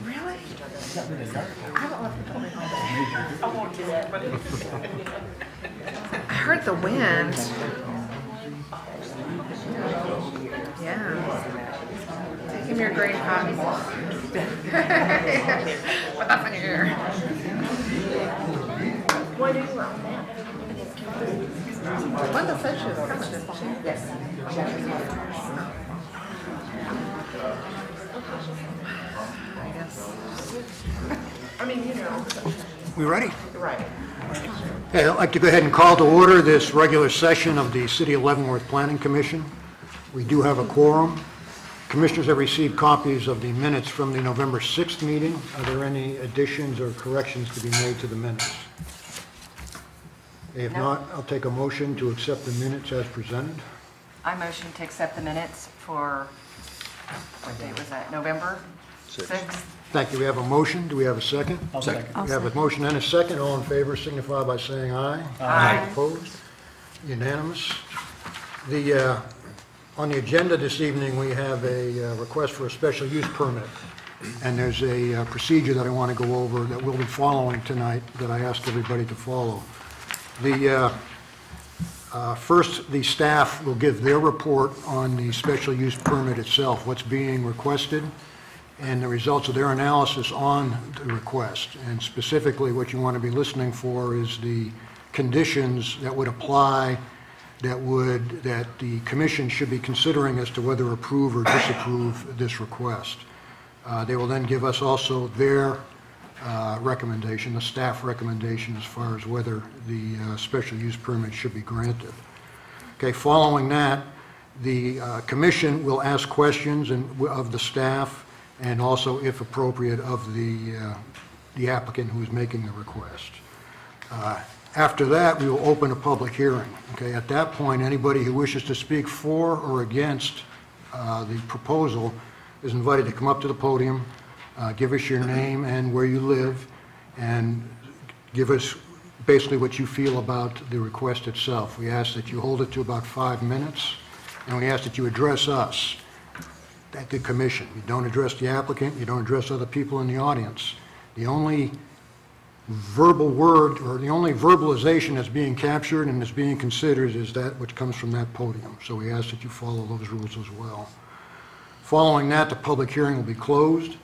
Really? I haven't left the building all day. I won't do that, but I heard the wind. Yeah. Take him your green cotton. Put that in your ear. What do you want now? Linda said she was coming, didn't she? Yes. I guess. I mean, you know. We ready? Right. Okay, I'd like to go ahead and call to order this regular session of the City of Leavenworth Planning Commission. We do have a quorum. Commissioners have received copies of the minutes from the November 6th meeting. Are there any additions or corrections to be made to the minutes? If not, I'll take a motion to accept the minutes as presented. I motion to accept the minutes for, what date was that, November 6th? Thank you. We have a motion. Do we have a second? I'll second. We have a motion and a second. All in favor signify by saying aye. Aye. Opposed? Unanimous. On the agenda this evening, we have a request for a special use permit. And there's a procedure that I want to go over that we'll be following tonight that I ask everybody to follow. First, the staff will give their report on the special use permit itself, what's being requested, and the results of their analysis on the request. And specifically, what you want to be listening for is the conditions that would apply that the commission should be considering as to whether approve or disapprove this request. They will then give us also their recommendation, the staff recommendation as far as whether the special use permit should be granted. Okay, following that, the commission will ask questions of the staff and also, if appropriate, of the applicant who is making the request. After that, we will open a public hearing. Okay, at that point, anybody who wishes to speak for or against the proposal is invited to come up to the podium, give us your name and where you live, and give us basically what you feel about the request itself. We ask that you hold it to about 5 minutes, and we ask that you address us at the commission. You don't address the applicant, you don't address other people in the audience. The only verbal word or the only verbalization that's being captured and is being considered is that which comes from that podium. So we ask that you follow those rules as well. Following that, the public hearing will be closed.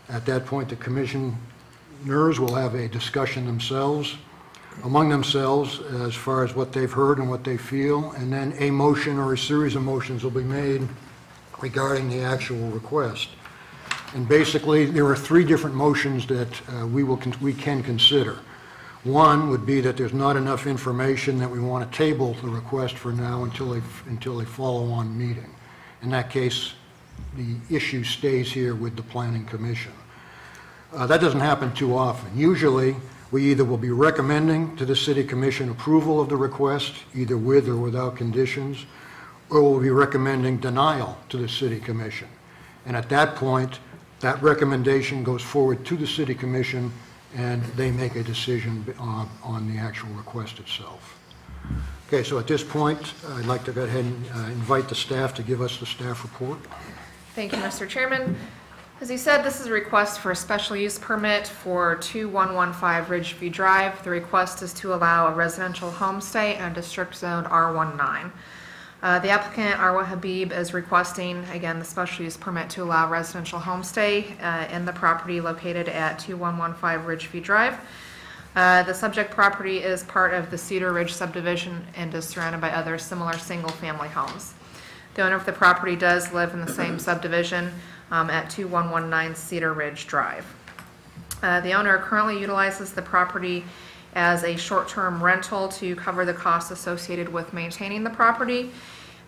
At that point, the commissioners will have a discussion among themselves as far as what they've heard and what they feel, and then a motion or a series of motions will be made regarding the actual request. And basically, there are 3 different motions that we can consider. One would be that there's not enough information, that we want to table the request for now until a follow-on meeting. In that case, the issue stays here with the Planning Commission. That doesn't happen too often. Usually, we either will be recommending to the City Commission approval of the request, either with or without conditions, or we'll be recommending denial to the City Commission. And at that point, that recommendation goes forward to the City Commission, and they make a decision on the actual request itself. Okay, so at this point, I'd like to go ahead and invite the staff to give us the staff report. Thank you, Mr. Chairman. As you said, this is a request for a special use permit for 2115 Ridgeview Drive. The request is to allow a residential homestay and district zone R19. The applicant, Arwa Habib, is requesting, again, the special use permit to allow residential homestay in the property located at 2115 Ridgeview Drive. The subject property is part of the Cedar Ridge subdivision and is surrounded by other similar single-family homes. The owner of the property does live in the same subdivision at 2119 Cedar Ridge Drive. The owner currently utilizes the property as a short-term rental to cover the costs associated with maintaining the property.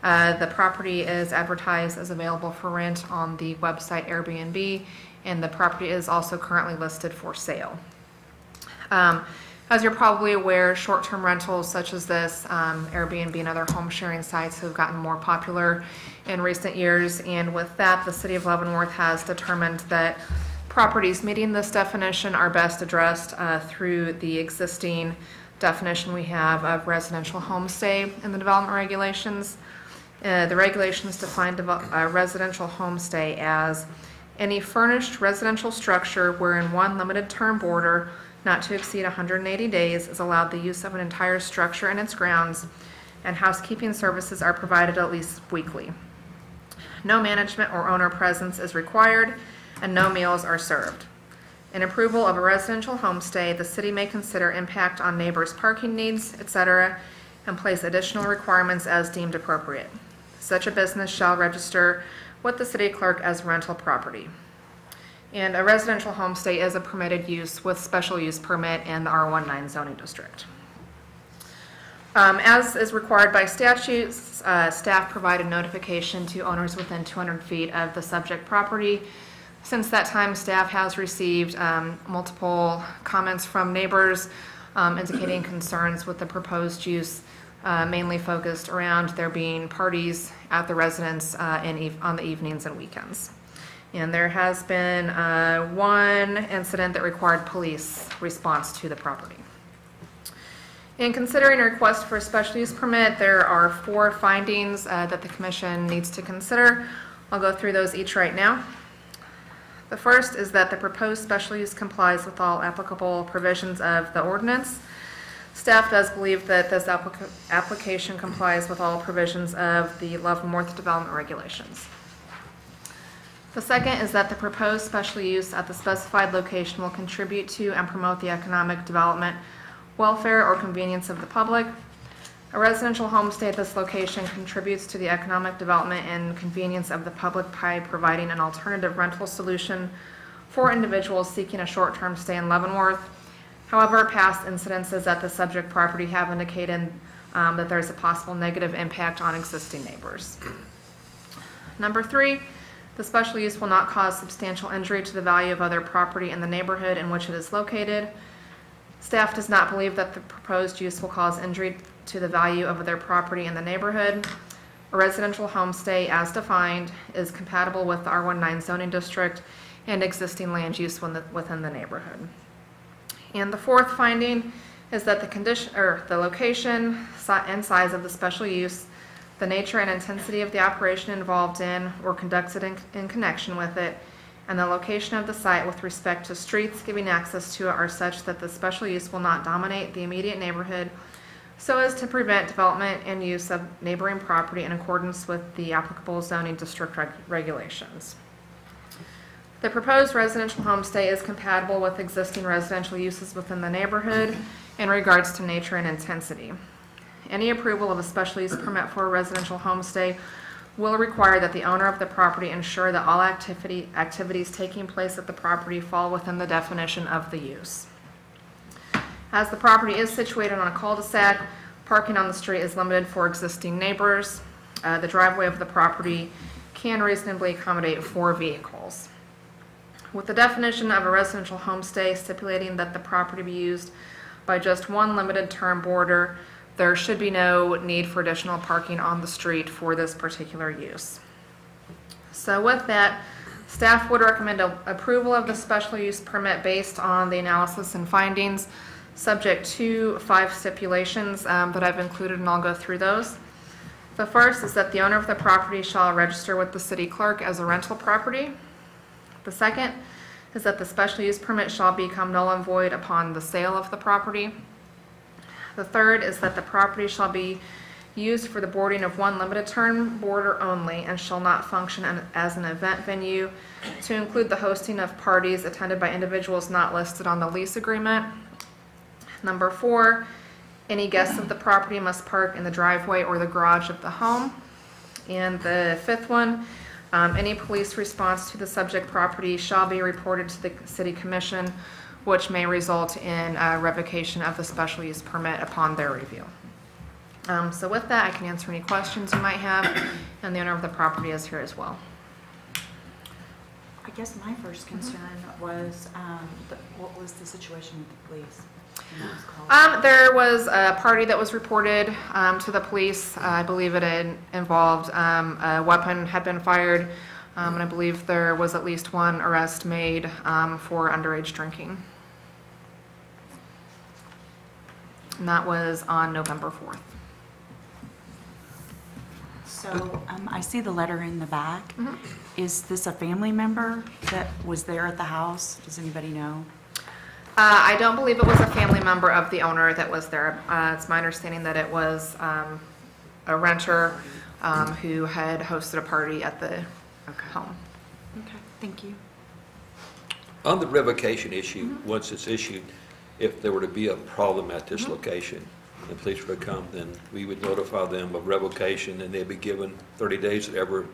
The property is advertised as available for rent on the website Airbnb, and the property is also currently listed for sale. As you're probably aware, short-term rentals such as this, Airbnb and other home sharing sites have gotten more popular in recent years, and with that, the City of Leavenworth has determined that properties meeting this definition are best addressed through the existing definition we have of residential homestay in the development regulations. The regulations define residential homestay as any furnished residential structure wherein one limited term boarder not to exceed 180 days is allowed the use of an entire structure and its grounds, and housekeeping services are provided at least weekly. No management or owner presence is required, and no meals are served. In approval of a residential homestay, the city may consider impact on neighbors' parking needs, etc., and place additional requirements as deemed appropriate. Such a business shall register with the city clerk as rental property. And a residential homestay is a permitted use with special use permit in the R19 zoning district. As is required by statute, staff provided notification to owners within 200 feet of the subject property. Since that time, staff has received multiple comments from neighbors indicating concerns with the proposed use, mainly focused around there being parties at the residence on the evenings and weekends. And there has been one incident that required police response to the property. In considering a request for a special use permit, there are 4 findings that the commission needs to consider. I'll go through those each right now. The first is that the proposed special use complies with all applicable provisions of the ordinance. Staff does believe that this application complies with all provisions of the Leavenworth development regulations. The second is that the proposed special use at the specified location will contribute to and promote the economic development, welfare, or convenience of the public. A residential homestay at this location contributes to the economic development and convenience of the public by providing an alternative rental solution for individuals seeking a short-term stay in Leavenworth. However, past incidences at the subject property have indicated that there's a possible negative impact on existing neighbors. Number 3, the special use will not cause substantial injury to the value of other property in the neighborhood in which it is located. Staff does not believe that the proposed use will cause injury to the value of their property in the neighborhood. A residential homestay, as defined, is compatible with the R19 zoning district and existing land use within the neighborhood. And the fourth finding is that the location and size of the special use, the nature and intensity of the operation involved in or conducted in connection with it, and the location of the site with respect to streets giving access to it are such that the special use will not dominate the immediate neighborhood so as to prevent development and use of neighboring property in accordance with the applicable zoning district regulations. The proposed residential homestay is compatible with existing residential uses within the neighborhood in regards to nature and intensity. Any approval of a special use permit for a residential homestay will require that the owner of the property ensure that all activities taking place at the property fall within the definition of the use. As the property is situated on a cul-de-sac, parking on the street is limited for existing neighbors. The driveway of the property can reasonably accommodate 4 vehicles. With the definition of a residential homestay stipulating that the property be used by just one limited term boarder, there should be no need for additional parking on the street for this particular use. So with that, staff would recommend approval of the special use permit based on the analysis and findings, subject to 5 stipulations that I've included, and I'll go through those. The first is that the owner of the property shall register with the city clerk as a rental property. The second is that the special use permit shall become null and void upon the sale of the property. The third is that the property shall be used for the boarding of one limited term boarder only and shall not function as an event venue to include the hosting of parties attended by individuals not listed on the lease agreement. Number 4, any guests of the property must park in the driveway or the garage of the home. And the 5th one, any police response to the subject property shall be reported to the City Commission, which may result in revocation of the special use permit upon their review. So with that, I can answer any questions you might have, and the owner of the property is here as well. I guess my first concern was what was the situation with the police? There was a party that was reported to the police. I believe it involved a weapon had been fired, and I believe there was at least one arrest made for underage drinking. And that was on November 4th. So I see the letter in the back. Is this a family member that was there at the house? Does anybody know? I don't believe it was a family member of the owner that was there. It's my understanding that it was a renter who had hosted a party at the home. Okay, thank you. On the revocation issue, once it's issued, if there were to be a problem at this location, the police were to come, then we would notify them of revocation, and they'd be given 30 days to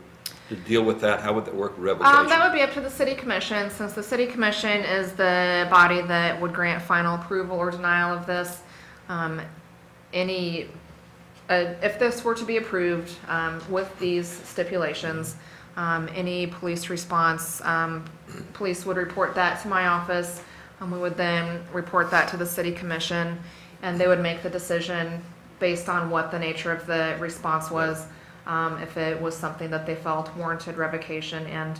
deal with that. How would that work, revocation? That would be up to the city commission, since the city commission is the body that would grant final approval or denial of this. If this were to be approved with these stipulations, any police response, police would report that to my office, and we would then report that to the city commission, and they would make the decision based on what the nature of the response was, if it was something that they felt warranted revocation, and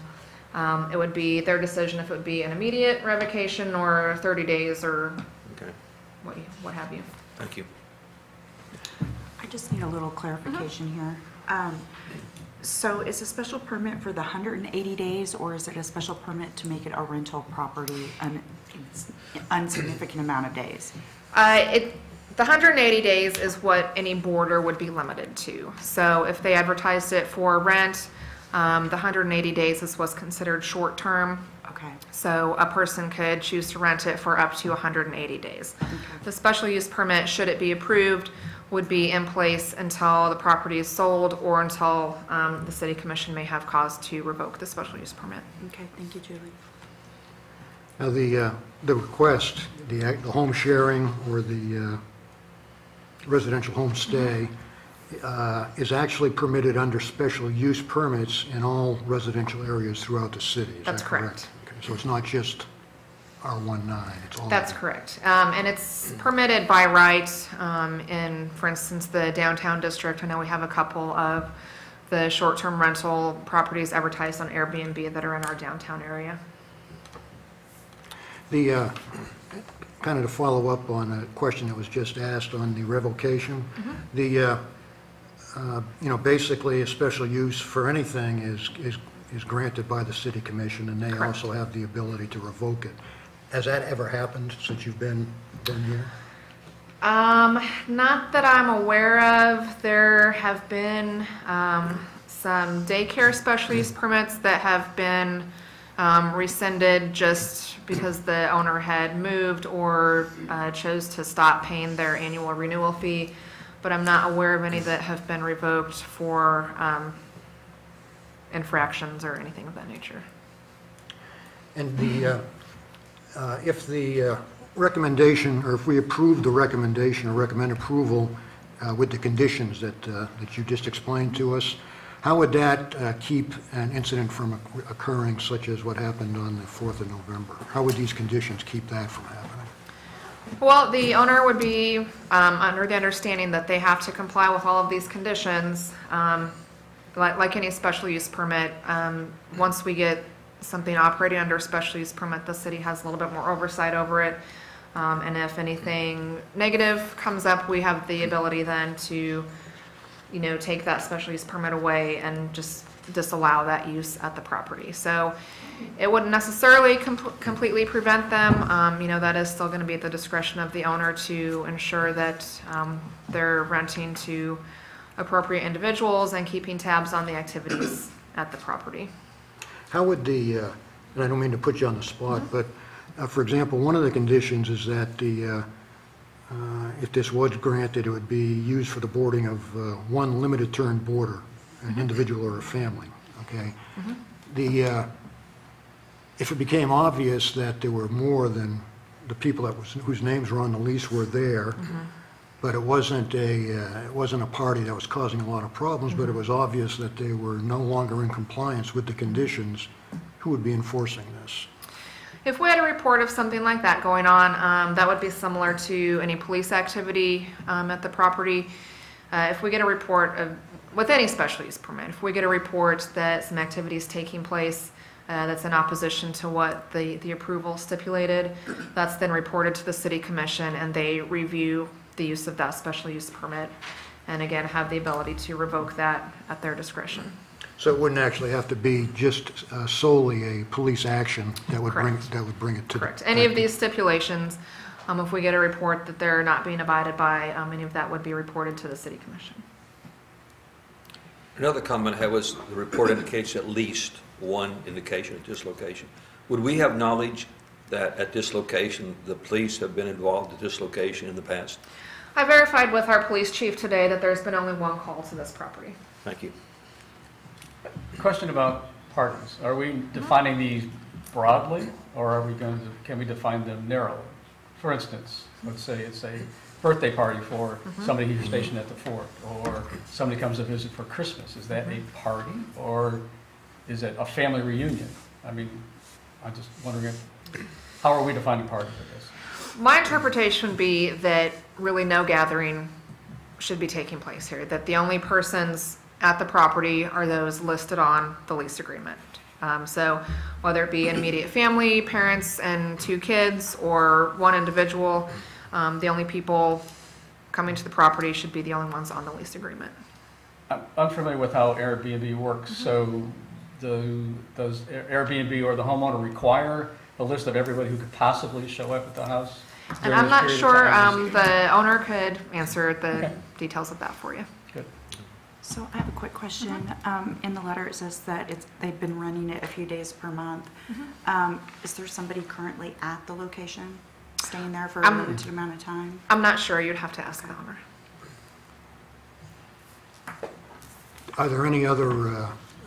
it would be their decision if it would be an immediate revocation or 30 days or Okay, what have you. thank you. I just need a little clarification here. So is a special permit for the 180 days, or is it a special permit to make it a rental property an insignificant amount of days? The 180 days is what any boarder would be limited to. So if they advertised it for rent, the 180 days is what's considered short-term. Okay. So a person could choose to rent it for up to 180 days. The special use permit, should it be approved, would be in place until the property is sold or until the city commission may have cause to revoke the special use permit. Okay, thank you, Julie. Now, the request, the home sharing or the residential homestay is actually permitted under special use permits in all residential areas throughout the city. Is That's that correct. Okay, so it's not just R19, it's all. That's correct. And it's permitted by right in, for instance, the downtown district. I know we have a couple of the short-term rental properties advertised on Airbnb that are in our downtown area. The, kind of to follow up on a question that was just asked on the revocation, the, basically a special use for anything is granted by the city commission, and they Correct. also have the ability to revoke it. Has that ever happened since you've been here? Not that I'm aware of. There have been some daycare special use permits that have been rescinded just because the owner had moved or chose to stop paying their annual renewal fee, but I'm not aware of any that have been revoked for infractions or anything of that nature. And if the recommendation, or if we approve the recommendation or recommend approval with the conditions that you just explained to us, how would that keep an incident from occurring, such as what happened on the 4th of November? How would these conditions keep that from happening? Well, the owner would be under the understanding that they have to comply with all of these conditions. Like any special use permit, once we get something operating under special use permit, the city has a little bit more oversight over it. And if anything negative comes up, we have the ability then to, take that special use permit away and just disallow that use at the property. So it wouldn't necessarily completely prevent them. That is still going to be at the discretion of the owner to ensure that they're renting to appropriate individuals and keeping tabs on the activities at the property. How would and I don't mean to put you on the spot, but for example, one of the conditions is that if this was granted, it would be used for the boarding of one limited term boarder, an individual or a family, okay? If it became obvious that there were more than the people whose names were on the lease were there, but it wasn't a party that was causing a lot of problems, but it was obvious that they were no longer in compliance with the conditions, who would be enforcing this? If we had a report of something like that going on, that would be similar to any police activity at the property. If we get a report of, with any special use permit, if we get a report that some activity is taking place that's in opposition to what the approval stipulated, that's then reported to the city commission, and they review the use of that special use permit, and again, have the ability to revoke that at their discretion. So it wouldn't actually have to be just solely a police action that would bring, Correct. that would bring it to. Correct. Any of these stipulations, if we get a report that they're not being abided by, any of that would be reported to the city commission. Another comment I had was the report indicates at least one indication at this location. Would we have knowledge that at this location, the police have been involved at this location in the past? I verified with our police chief today that there's been only one call to this property. Thank you. Question about parties. Are we defining these broadly, or are we going to, can we define them narrowly? For instance, let's say it's a birthday party for somebody who's stationed at the fort, or somebody comes to visit for Christmas. Is that a party, or is it a family reunion? I mean, I'm just wondering how are we defining party for this? My interpretation would be that really no gathering should be taking place here, that the only persons at the property are those listed on the lease agreement. So whether it be an immediate family, parents and 2 kids, or one individual, the only people coming to the property should be the only ones on the lease agreement. I'm familiar with how Airbnb works, so does Airbnb or the homeowner require a list of everybody who could possibly show up at the house? And during I'm this not period of sure, time? the owner could answer the Okay. details of that for you. Good. So I have a quick question. In the letter, it says that they've been running it a few days per month. Is there somebody currently at the location, staying there for a limited amount of time? I'm not sure, you'd have to ask the owner. Are there any other,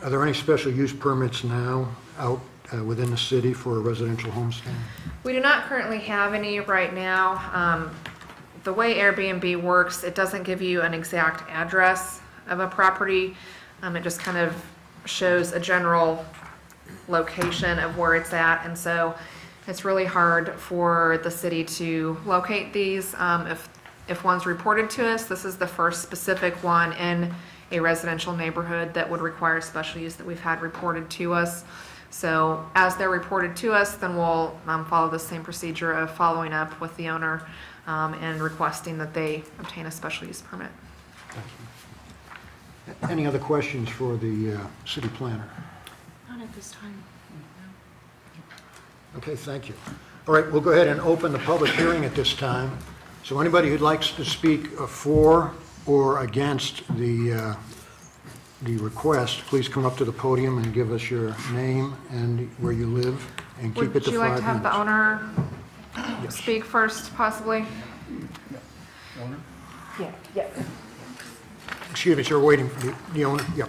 are there any special use permits now out within the city for a residential homestay? We do not currently have any right now. The way Airbnb works, it doesn't give you an exact address of a property. It just kind of shows a general location of where it's at, and so it's really hard for the city to locate these. If one's reported to us, this is the first specific one in a residential neighborhood that would require special use that we've had reported to us. So as they're reported to us, then we'll follow the same procedure of following up with the owner and requesting that they obtain a special use permit. Any other questions for the city planner? Not at this time. Okay, thank you. All right, we'll go ahead and open the public hearing at this time. So anybody who'd like to speak for or against the request, please come up to the podium and give us your name and where you live, and keep it to 5 minutes. Would you like to have the owner speak first, possibly? Owner? Yeah. Excuse me, sir, waiting for the owner? Yeah.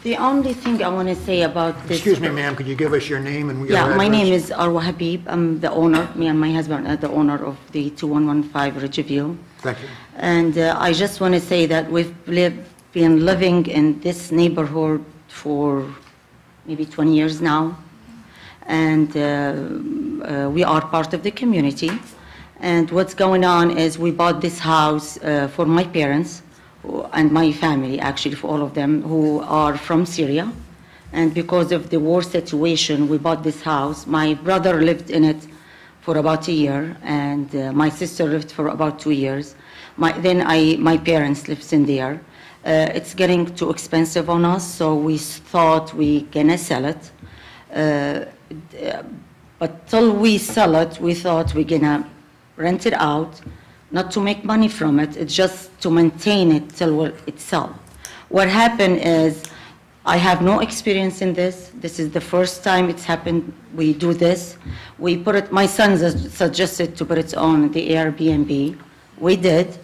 The only thing I want to say about this... Excuse me, ma'am, could you give us your name and your Yeah, address? my name is Arwa Habib. I'm the owner, me and my husband are the owner of the 2115 Ridgeview. Thank you. And I just want to say that we've been living in this neighborhood for maybe 20 years now. And we are part of the community. And what's going on is we bought this house for my parents and my family, actually, for all of them, who are from Syria. And because of the war situation, we bought this house. My brother lived in it for about a year, and my sister lived for about 2 years. My parents lived in there. It's getting too expensive on us, so we thought we gonna sell it. But till we sell it, we thought we're gonna rent it out, not to make money from it, it's just to maintain it till it sells. What happened is, I have no experience in this. This is the first time it's happened. We do this. We put it, my son suggested to put it on the Airbnb. We did.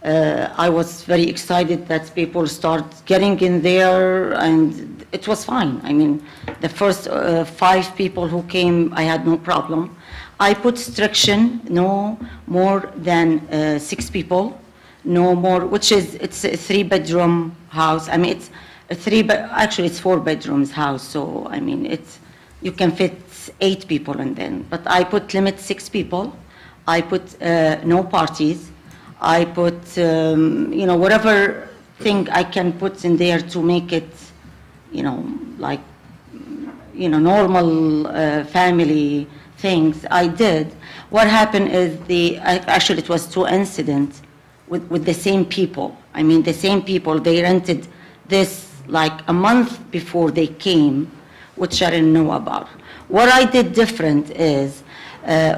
I was very excited that people start getting in there, and it was fine. I mean, the first 5 people who came, I had no problem. I put restriction, no more than 6 people. no more, which is, it's a 3-bedroom house. I mean, it's actually it's 4 bedrooms house, so I mean, you can fit 8 people in then. But I put limit 6 people. I put no parties. I put, whatever thing I can put in there to make it, like, normal family things. I did. What happened is actually it was 2 incidents with the same people. I mean, the same people, they rented this like a month before they came, which I didn't know about. What I did different is,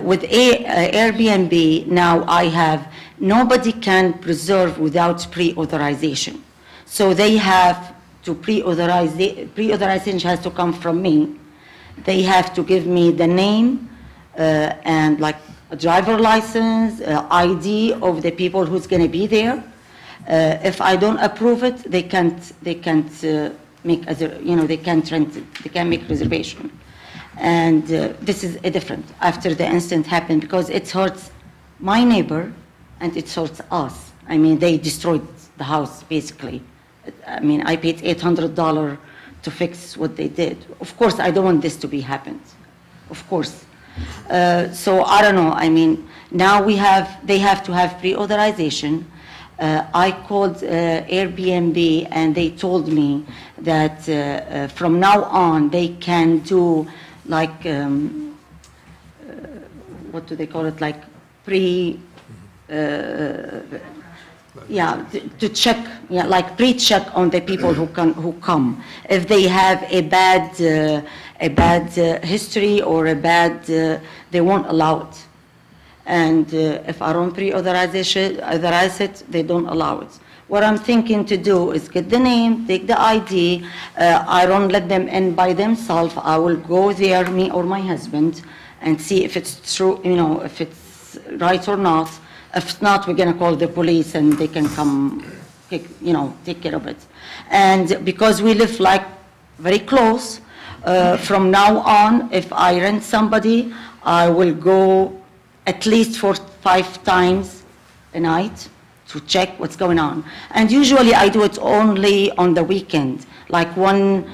with Airbnb, now I have, nobody can preserve without pre-authorization. So they have to pre-authorization has to come from me. They have to give me the name and like a driver license, ID of the people who's going to be there. If I don't approve it, they can't make they can't rent it. They can't make reservation. And this is different after the incident happened because it hurts my neighbor and it hurts us. I mean, they destroyed the house basically. I mean, I paid $800 to fix what they did. Of course, I don't want this to be happened. Of course. So I don't know. I mean, now they have to have pre-authorization. I called Airbnb and they told me that from now on they can do like, what do they call it? Like to check, like pre-check on the people who come. If they have a bad history or they won't allow it. And if I don't authorize it, they don't allow it. What I'm thinking to do is get the name, take the ID. I don't let them in by themselves. I will go there, me or my husband, and see if it's true, if it's right or not. If not, we're going to call the police and they can come, take care of it. And because we live like very close, from now on, if I rent somebody, I will go at least 4-5 times a night to check what's going on. And usually I do it only on the weekend, like one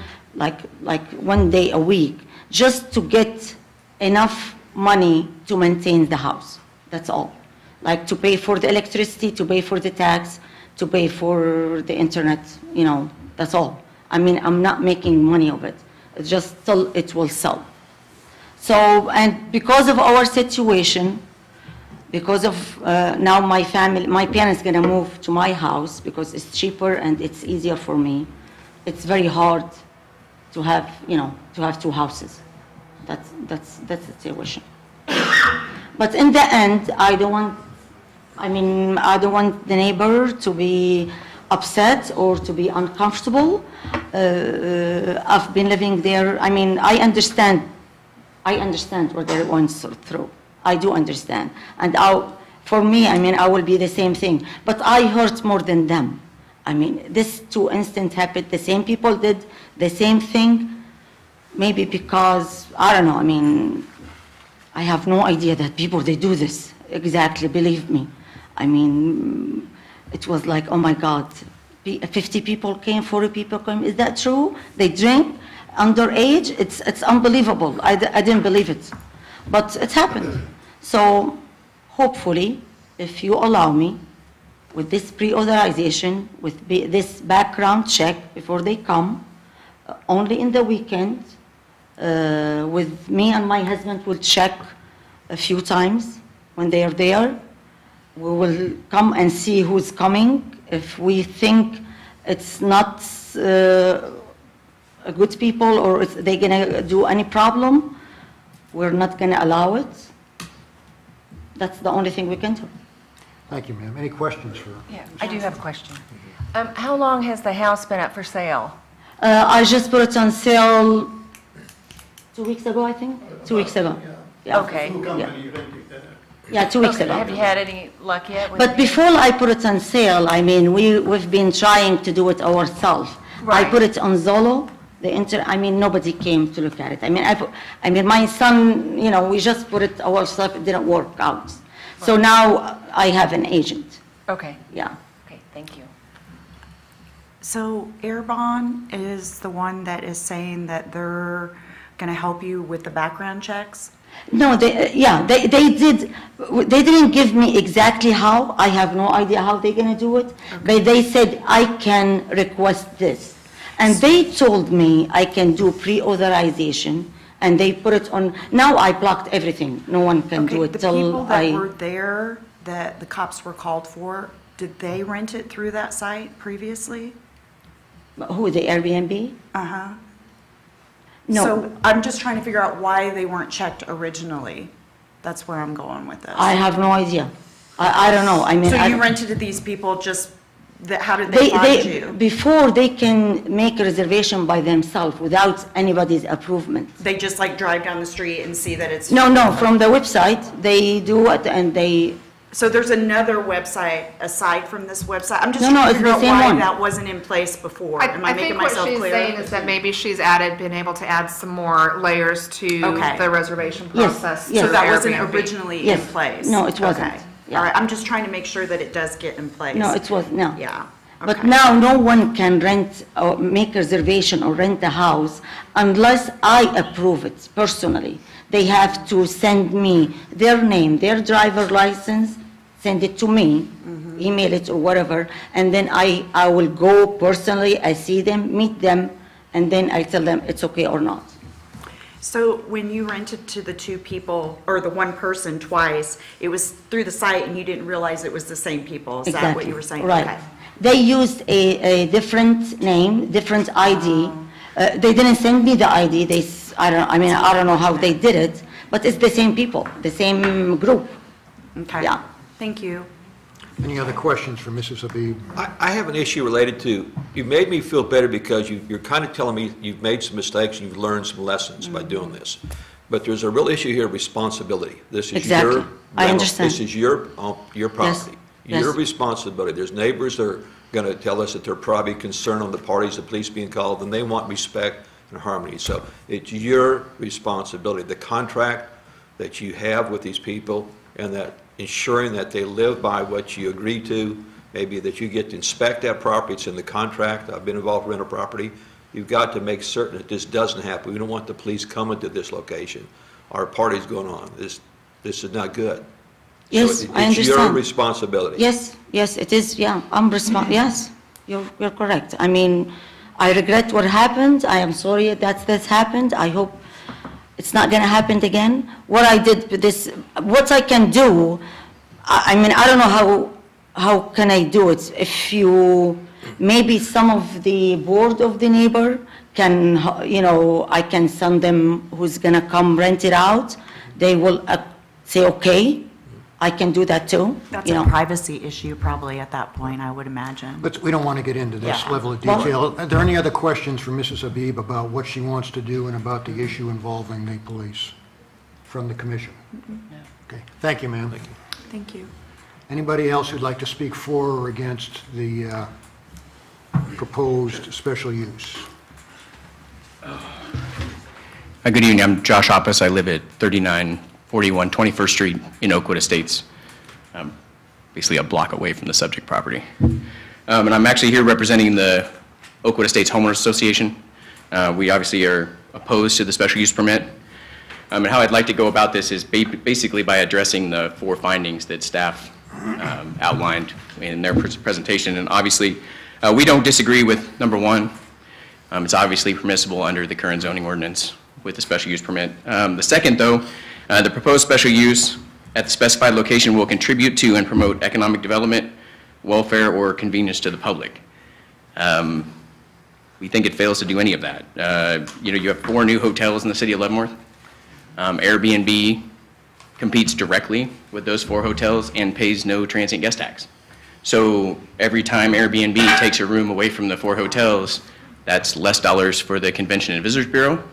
day a week, just to get enough money to maintain the house. That's all. Like to pay for the electricity, to pay for the tax, to pay for the internet, that's all. I mean, I'm not making money of it. It's just it will sell. So, and because of our situation, because of now my parents gonna move to my house because it's cheaper and it's easier for me. It's very hard to have, to have 2 houses. That's the situation. But in the end, I don't want the neighbor to be upset or to be uncomfortable. I've been living there. I mean, I understand what they're going through. I do understand. And for me, I mean, I will be the same thing. But I hurt more than them. I mean, this 2 incidents happened. The same people did the same thing. Maybe because, I don't know, I mean, I have no idea that people, they do this. Exactly, believe me. I mean, it was like, oh my God, 50 people came, 40 people came. Is that true? They drink underage? It's unbelievable. I didn't believe it. But it happened. So hopefully, if you allow me, with this pre-authorization, with this background check before they come, only in the weekend, with me and my husband will check a few times when they are there. We will come and see who's coming. If we think it's not good people or they're gonna do any problem, we're not gonna allow it. That's the only thing we can do. Thank you, ma'am. Any questions for? Yeah, I do have a question. How long has the house been up for sale? I just put it on sale 2 weeks ago, I think. 2 weeks ago. Yeah. Okay. Yeah, 2 weeks Okay, ago. have you had any luck yet? with But it? before I put it on sale, I mean, we've been trying to do it ourselves. I Right. put it on Zillow. I mean, nobody came to look at it. I mean, my son, we just put it ourselves. It didn't work out. So now I have an agent. Okay, Yeah. okay, thank you. So Airbon is the one that is saying that they're going to help you with the background checks? No, they did, they didn't give me exactly how, I have no idea how they're gonna do it, but they said I can request this. And they told me I can do pre-authorization, and they put it on, now I blocked everything, no one can do Okay, it the till people that I, were there, that the cops were called for, did they rent it through that site previously? who, the Airbnb? Uh-huh. No, So I'm just trying to figure out why they weren't checked originally. That's where I'm going with this. I have no idea. I don't know, I mean. So I- you rented to these people just, how did they find you? Before they can make a reservation by themselves without anybody's approval. They just like drive down the street and see that it's? No, from the website, they do it and they, So there's another website aside from this website? I'm just No, no, trying to it's figure the out same why one. that wasn't in place before. Am I I making think what myself she's clear? saying is that maybe she's been able to add some more layers to Okay. the reservation Yes, process. yes. So through that wasn't Airbnb. originally in Yes. place? No, it wasn't. Okay. Yeah. All right, I'm just trying to make sure that it does get in place. no, it was, no. Yeah. But okay. now no one can rent or make a reservation or rent a house unless I approve it personally. They have to send me their name, their driver license, send it to me, email it or whatever, and then I will go personally, I see them, meet them, and then I tell them it's okay or not. So when you rented to the two people, or the one person twice, it was through the site and you didn't realize it was the same people? Is that what you were saying? Right. Okay. They used a different name, different ID. They didn't send me the ID. I don't know how they did it, but it's the same people, the same group. Okay. Yeah. Thank you. Any other questions for Mrs. Habib? I have an issue related to, you made me feel better because you're kind of telling me you've made some mistakes and you've learned some lessons by doing this. But there's a real issue here of responsibility. This is Exactly. your I rental. understand. This is your property. Yes. Your responsibility. There's neighbors that are going to tell us that they're probably concerned on the parties, the police being called, and they want respect and harmony. So it's your responsibility. The contract that you have with these people and that ensuring that they live by what you agree to, maybe that you get to inspect that property, it's in the contract. I've been involved in rental property. You've got to make certain that this doesn't happen. We don't want the police coming to this location. Our party's going on. This is not good. Yes, So I it's your understand. responsibility. Yes, it is, yeah, yes, you're correct. I mean, I regret what happened, I am sorry that's happened, I hope it's not gonna happen again. What I did with this, what I can do, I mean, I don't know how can I do it? If you, maybe some of the board of the neighbor can, I can send them who's gonna come rent it out, they will say, okay, I can do that too. That's a privacy issue probably at that point, I would imagine. But we don't want to get into this Yeah. level of detail. Are there any other questions for Mrs. Habib about what she wants to do and about the issue involving the police from the commission? Okay, thank you, ma'am. Thank you. Thank you. Anybody else who'd like to speak for or against the proposed special use? Good evening, I'm Josh Hoppus. I live at 3941 21st Street in Oakwood Estates, basically a block away from the subject property. And I'm actually here representing the Oakwood Estates Homeowners Association. We obviously are opposed to the special use permit. And how I'd like to go about this is basically by addressing the 4 findings that staff outlined in their presentation. And obviously, we don't disagree with number 1. It's obviously permissible under the current zoning ordinance with the special use permit. The second, though, the proposed special use at the specified location will contribute to and promote economic development, welfare, or convenience to the public. We think it fails to do any of that. You have 4 new hotels in the city of Leavenworth. Airbnb competes directly with those 4 hotels and pays no transient guest tax. So every time Airbnb takes a room away from the 4 hotels, that's less dollars for the Convention and Visitors Bureau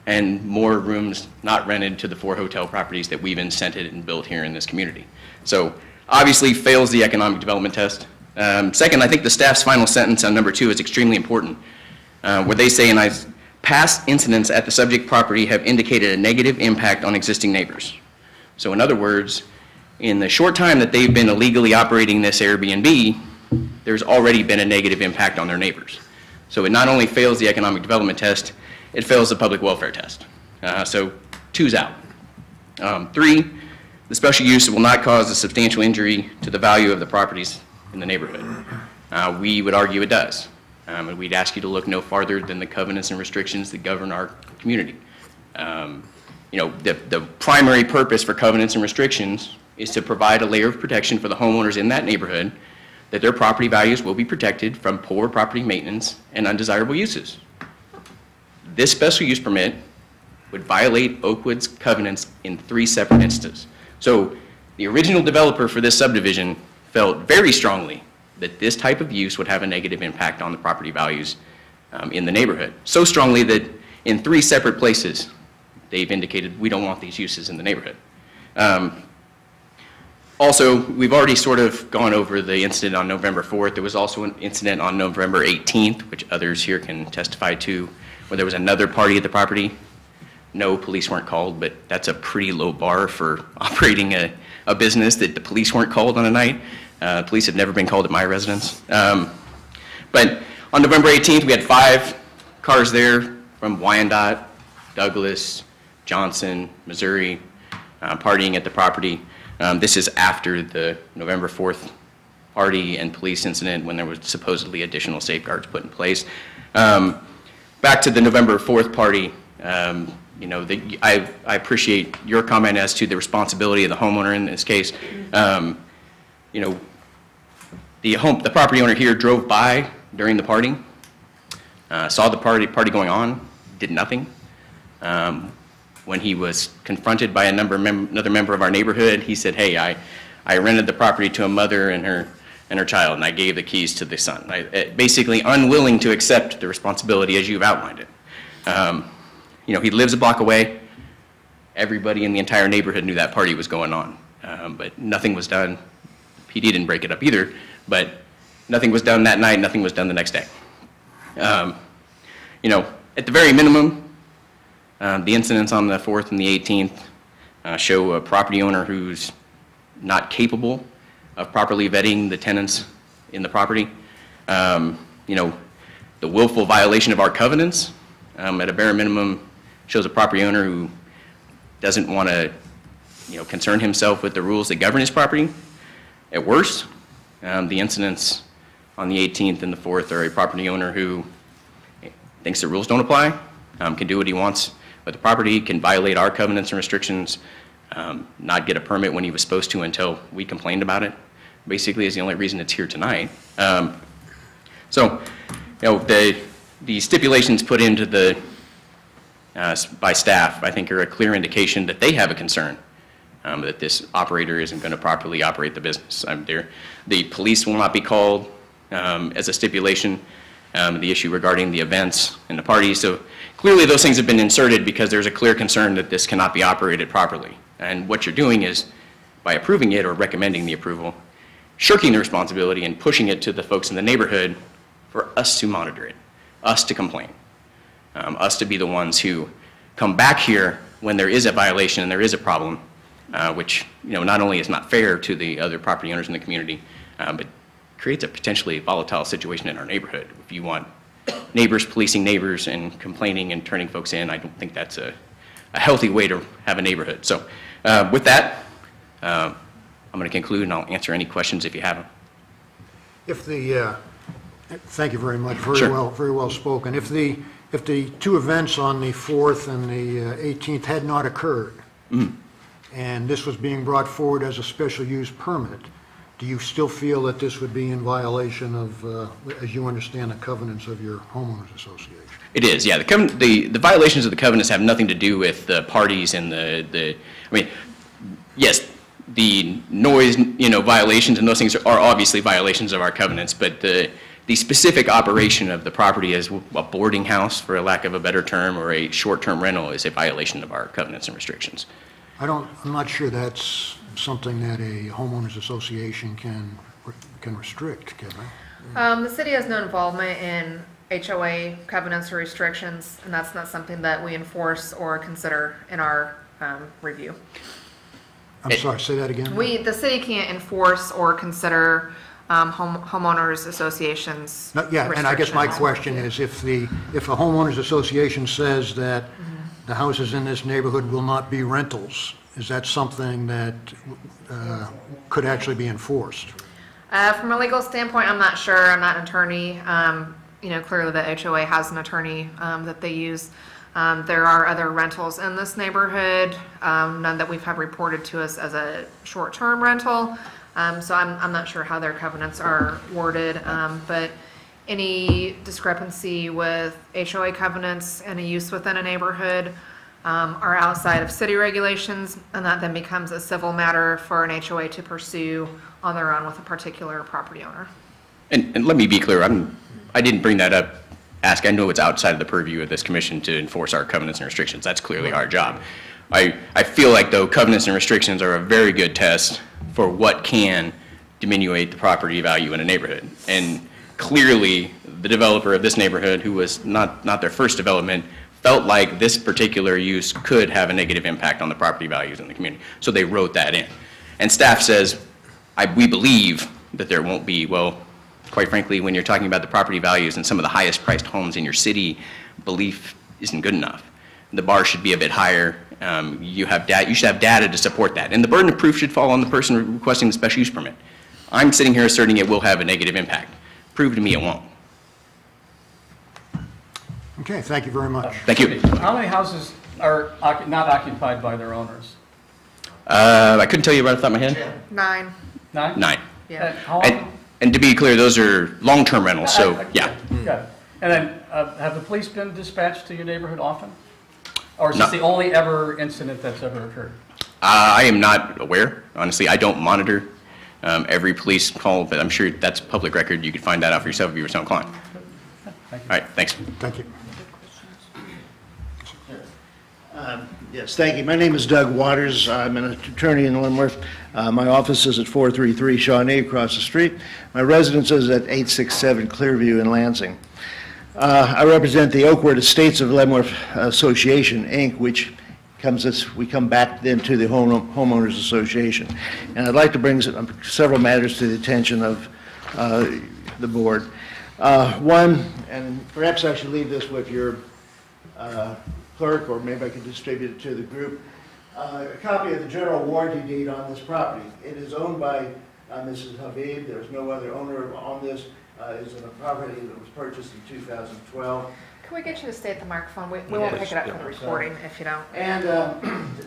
and more rooms not rented to the 4 hotel properties that we've incented and built here in this community. So obviously fails the economic development test. Second, I think the staff's final sentence on number 2 is extremely important, where they say, past incidents at the subject property have indicated a negative impact on existing neighbors. So in other words, In the short time that they've been illegally operating this Airbnb, there's already been a negative impact on their neighbors. So it not only fails the economic development test, it fails the public welfare test. So 2's out. 3, the special use will not cause a substantial injury to the value of the properties in the neighborhood. We would argue it does. And we'd ask you to look no farther than the covenants and restrictions that govern our community. You know, the primary purpose for covenants and restrictions is to provide a layer of protection for the homeowners in that neighborhood, that their property values will be protected from poor property maintenance and undesirable uses. This special use permit would violate Oakwood's covenants in 3 separate instances. So the original developer for this subdivision felt very strongly that this type of use would have a negative impact on the property values in the neighborhood. So strongly that in 3 separate places, they've indicated we don't want these uses in the neighborhood. Also, we've already sort of gone over the incident on November 4th. There was also an incident on November 18th, which others here can testify to, where there was another party at the property. No, police weren't called, but that's a pretty low bar for operating a business that the police weren't called on a night. Police have never been called at my residence. But on November 18th, we had 5 cars there from Wyandotte, Douglas, Johnson, Missouri, partying at the property. This is after the November 4th party and police incident when there was supposedly additional safeguards put in place. Back to the November 4th party, you know, I appreciate your comment as to the responsibility of the homeowner in this case. You know, the property owner here drove by during the party, saw the party going on, did nothing. When he was confronted by another member of our neighborhood, he said, "Hey, I rented the property to a mother and her child, and I gave the keys to the son." Basically unwilling to accept the responsibility as you've outlined it. You know, he lives a block away. Everybody in the entire neighborhood knew that party was going on, but nothing was done. PD didn't break it up either, but nothing was done that night, nothing was done the next day. You know, at the very minimum, the incidents on the 4th and the 18th show a property owner who's not capable of properly vetting the tenants in the property. You know, the willful violation of our covenants, at a bare minimum, shows a property owner who doesn't want to, you know, concern himself with the rules that govern his property. At worst, the incidents on the 18th and the 4th are a property owner who thinks the rules don't apply, can do what he wants with the property, can violate our covenants and restrictions, not get a permit when he was supposed to until we complained about it, basically is the only reason it's here tonight. So, you know, the stipulations put into the, by staff, I think are a clear indication that they have a concern that this operator isn't going to properly operate the business. The police will not be called as a stipulation, the issue regarding the events and the parties. So clearly those things have been inserted because there's a clear concern that this cannot be operated properly. And what you're doing is, by approving it or recommending the approval, shirking the responsibility and pushing it to the folks in the neighborhood for us to monitor it, us to complain, us to be the ones who come back here when there is a violation and there is a problem, which, you know, not only is not fair to the other property owners in the community, but creates a potentially volatile situation in our neighborhood. If you want neighbors policing neighbors and complaining and turning folks in, I don't think that's a healthy way to have a neighborhood. So with that, I'm going to conclude and I'll answer any questions if you have them. If the, thank you very much, Sure. very well spoken. If the 2 events on the 4th and the 18th had not occurred, and this was being brought forward as a special use permit, do you still feel that this would be in violation of, as you understand, the covenants of your homeowners association? It is, yeah. The violations of the covenants have nothing to do with the parties and I mean, yes, the noise, you know, violations and those things are obviously violations of our covenants, but the specific operation of the property as a boarding house, for a lack of a better term, or a short-term rental is a violation of our covenants and restrictions. I'm not sure that's something that a homeowners association can restrict, can they? The city has no involvement in HOA covenants or restrictions, and that's not something that we enforce or consider in our review. I'm sorry, say that again? The city can't enforce or consider homeowners associations. No, yeah, and I guess my restrictions. question is, if a homeowners association says that the houses in this neighborhood will not be rentals, is that something that could actually be enforced? From a legal standpoint, I'm not sure. I'm not an attorney. Clearly the HOA has an attorney that they use. There are other rentals in this neighborhood, none that we've had reported to us as a short-term rental. So I'm not sure how their covenants are worded, but any discrepancy with HOA covenants and a use within a neighborhood are outside of city regulations, and that then becomes a civil matter for an HOA to pursue on their own with a particular property owner. And let me be clear, I didn't bring that up. I know it's outside of the purview of this commission to enforce our covenants and restrictions. That's clearly our job. I feel like, though, covenants and restrictions are a very good test for what can diminuate the property value in a neighborhood. And clearly, the developer of this neighborhood, who was not their first development, felt like this particular use could have a negative impact on the property values in the community. So they wrote that in. And staff says, we believe that there won't be. Well, quite frankly, when you're talking about the property values and some of the highest priced homes in your city, belief isn't good enough. The bar should be a bit higher. You should have data to support that. And the burden of proof should fall on the person requesting the special use permit. I'm sitting here asserting it will have a negative impact. Prove to me it won't. Okay, thank you very much. Thank you. How many houses are not occupied by their owners? I couldn't tell you right off the top of my head. 9. 9? 9. Yeah. How long? And to be clear, those are long-term rentals, so yeah. Got it. And then, have the police been dispatched to your neighborhood often? Or is No. this the only ever incident that's ever occurred? I am not aware, honestly. I don't monitor every police call, but I'm sure that's public record. You could find that out for yourself if you were so inclined. Thank you. All right, thanks. Thank you. Yes, thank you. My name is Doug Waters. I'm an attorney in Leavenworth. My office is at 433 Shawnee across the street. My residence is at 867 Clearview in Lansing. I represent the Oakwood Estates of Leavenworth Association, Inc., which we come back then to the Homeowners Association. And I'd like to bring several matters to the attention of the board. One, and perhaps I should leave this with your clerk, or maybe I could distribute it to the group. A copy of the general warranty deed on this property. It is owned by Mrs. Habib. There's no other owner on this. It's a property that was purchased in 2012. Can we get you to stay at the microphone? We won't pick it up for the recording if you don't. And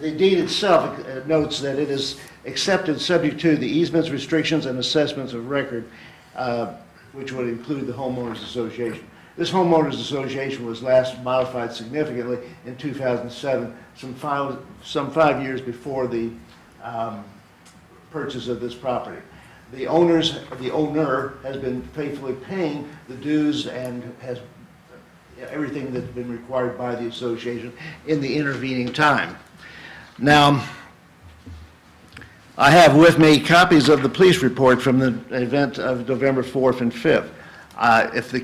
the deed itself notes that it is accepted subject to the easements, restrictions, and assessments of record, which would include the Homeowners Association. This Homeowners Association was last modified significantly in 2007, some 5 years before the purchase of this property. The owner has been faithfully paying the dues and has everything that's been required by the association in the intervening time. Now, I have with me copies of the police report from the event of November 4th and 5th. If the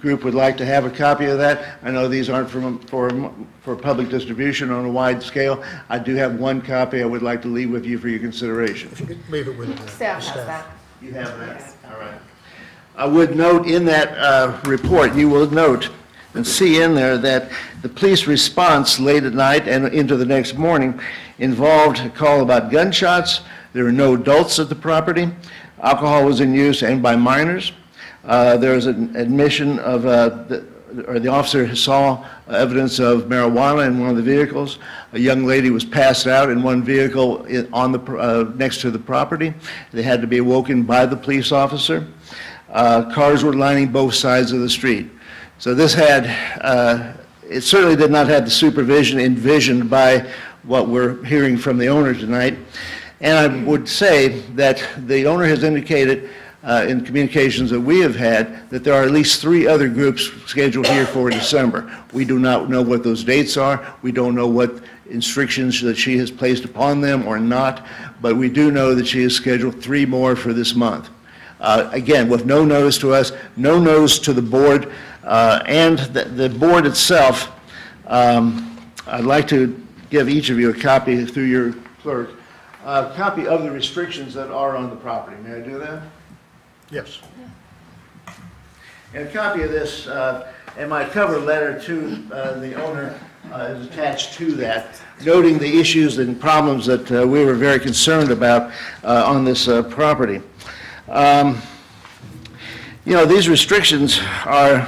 group would like to have a copy of that, I know these aren't for public distribution on a wide scale. I do have one copy I would like to leave with you for your consideration. If you could leave it with the Staff has that. You have that? All right. I would note in that report, you will note and see in there that the police response late at night and into the next morning involved a call about gunshots. There were no adults at the property. Alcohol was in use and by minors. There was an admission of, the officer saw evidence of marijuana in one of the vehicles. A young lady was passed out in one vehicle next to the property. They had to be awoken by the police officer. Cars were lining both sides of the street. So this it certainly did not have the supervision envisioned by what we're hearing from the owner tonight. And I would say that the owner has indicated in communications that we have had that there are at least 3 other groups scheduled here for December. We do not know what those dates are. We don't know what restrictions that she has placed upon them or not, but we do know that she has scheduled 3 more for this month. Again, with no notice to us, no notice to the board, and the board itself. I'd like to give each of you a copy through your clerk a copy of the restrictions that are on the property. May I do that? Yes. And a copy of this and my cover letter to the owner is attached to that, noting the issues and problems that we were very concerned about on this property. You know, these restrictions are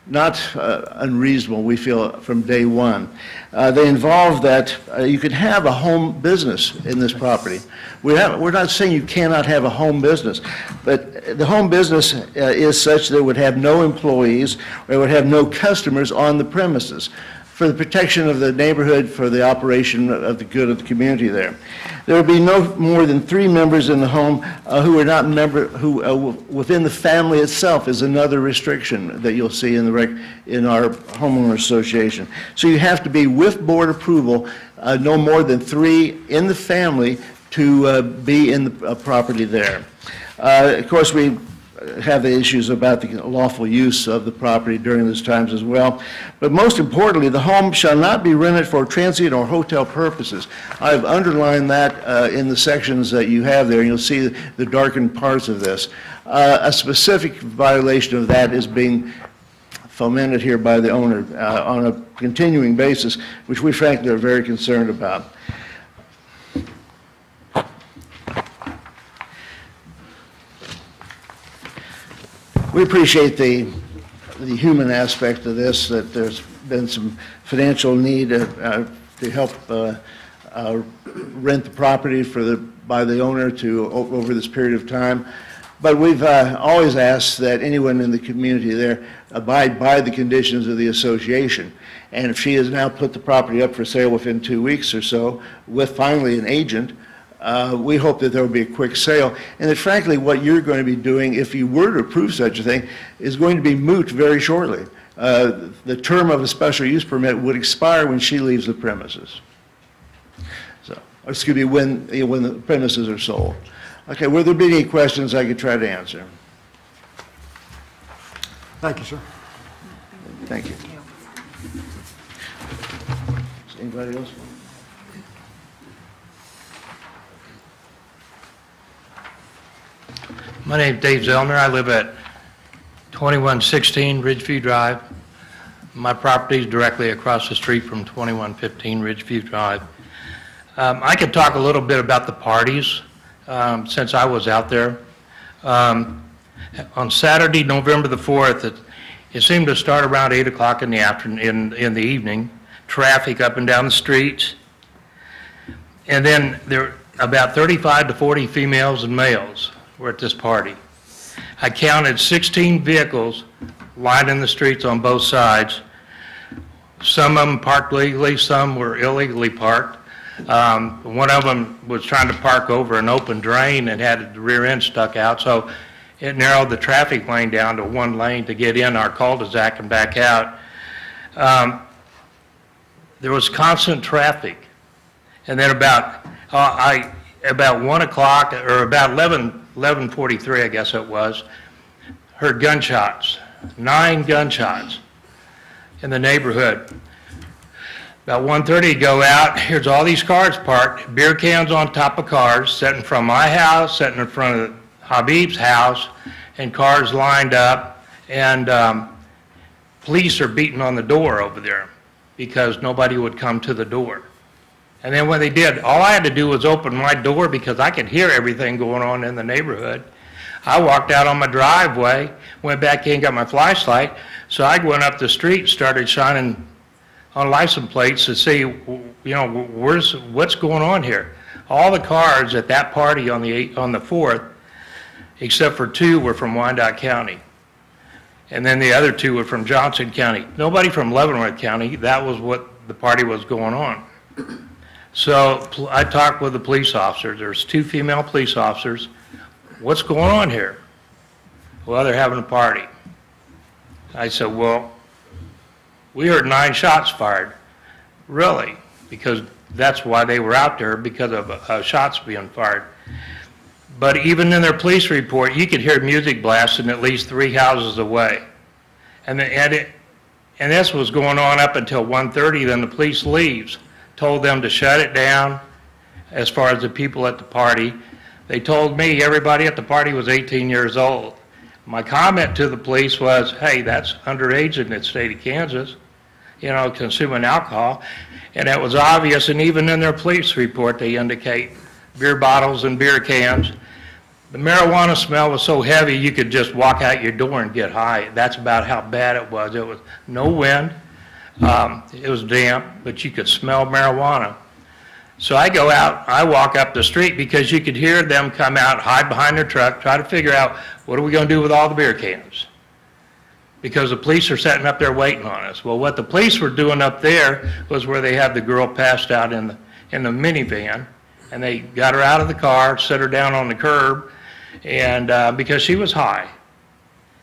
not unreasonable, we feel, from day one. They involve that you could have a home business in this property. We're not saying you cannot have a home business, but the home business is such that it would have no employees, or it would have no customers on the premises, for the protection of the neighborhood, for the operation of the good of the community there. There would be no more than 3 members in the home who are not within the family itself is another restriction that you'll see in our homeowner association. So you have to be with board approval, no more than 3 in the family to be in the property there. Of course, we have the issues about the lawful use of the property during those times as well. But most importantly, the home shall not be rented for transient or hotel purposes. I've underlined that in the sections that you have there, and you'll see the darkened parts of this. A specific violation of that is being fomented here by the owner on a continuing basis, which we frankly are very concerned about. We appreciate the human aspect of this, that there's been some financial need to help rent the property by the owner over this period of time. But we've always asked that anyone in the community there abide by the conditions of the association. And if she has now put the property up for sale within 2 weeks or so, with finally an agent, we hope that there will be a quick sale, and that frankly what you're going to be doing, if you were to approve such a thing, is going to be moot very shortly. The term of a special use permit would expire when she leaves the premises. So, excuse me, when the premises are sold. Okay, will there be any questions I could try to answer? Thank you, sir. Thank you. Is anybody else? My name is Dave Zellner. I live at 2116 Ridgeview Drive. My property is directly across the street from 2115 Ridgeview Drive. I could talk a little bit about the parties since I was out there. On Saturday, November the 4th, it seemed to start around 8 o'clock in the afternoon, in the evening. Traffic up and down the streets. And then there were about 35 to 40 females and males were at this party. I counted 16 vehicles lining the streets on both sides. Some of them parked legally, some were illegally parked. One of them was trying to park over an open drain and had the rear end stuck out, so it narrowed the traffic lane down to 1 lane to get in our cul-de-sac and back out. There was constant traffic. And then about 1 o'clock, or about 11:43, I guess it was, heard gunshots, 9 gunshots in the neighborhood. About 1:30, go out, here's all these cars parked, beer cans on top of cars, sitting from my house, sitting in front of Habib's house, and cars lined up, and police are beating on the door over there because nobody would come to the door. And then when they did, all I had to do was open my door because I could hear everything going on in the neighborhood. I walked out on my driveway, went back in, got my flashlight, so I went up the street, started shining on license plates to see, what's going on here. All the cars at that party on the 4th, except for 2, were from Wyandotte County. And then the other 2 were from Johnson County. Nobody from Leavenworth County. That was what the party was going on. So I talked with the police officers. There's 2 female police officers. What's going on here? Well, they're having a party. I said, well, we heard 9 shots fired. Really? Because that's why they were out there, because of shots being fired. But even in their police report, you could hear music blasting at least 3 houses away. And this was going on up until 1:30, then the police leaves. Told them to shut it down as far as the people at the party. They told me everybody at the party was 18 years old. My comment to the police was, hey, that's underage in the state of Kansas, you know, consuming alcohol. And it was obvious, and even in their police report, they indicate beer bottles and beer cans. The marijuana smell was so heavy you could just walk out your door and get high. That's about how bad it was. It was no wind, it was damp, but you could smell marijuana. So I go out, I walk up the street because you could hear them come out, hide behind their truck, try to figure out what are we going to do with all the beer cans? Because the police are sitting up there waiting on us. Well, what the police were doing up there was where they had the girl passed out in the minivan, and they got her out of the car, set her down on the curb, and because she was high.